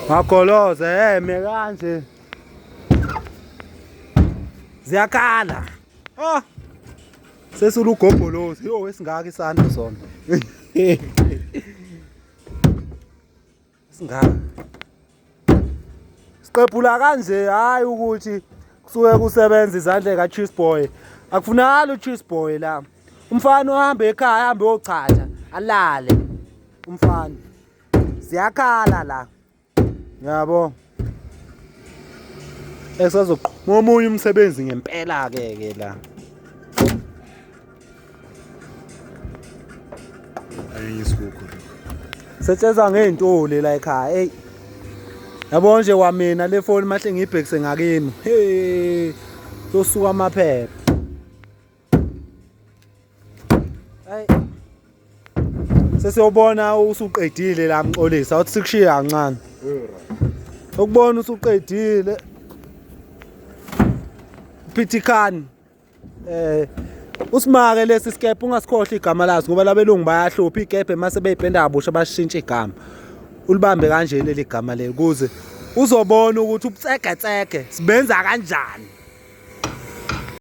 Magoloze me kanje. Ziyakhala. Oh. Sesulugobholozi. Yo esingaka isandla sona. Singaka. Siqephula kanje hayi ukuthi kusuke kusebenza izandla ka Cheese Boy. Akufunakala u Cheese Boy la. Umfana ohamba ekhaya ahambe yochacha alale. Umfana. Ziyakhala la. Yabo. Esazoqhuma omunye umsebenzi ngempela ke la. Ayisibuko. Setsheza ngeintoli la ekhaya. Hey. Yabo nje kwamina le phone mahle ngibhekise ngakini. Hey. Sosuka amaphepha. Hey. Sesiyobona usuqedile la Mxolisa uthi sikushiya kancane. Ukubona usuqedile. Phithikani. Usimake lesi skepe ungasikhohle igama laso ngoba labelungu bayahlupha igepe mase beyipenda kabusha bashintsha igama. Ulibambe kanje leli gama leli kuze uzobona ukuthi ubutsegetsege sibenza kanjani.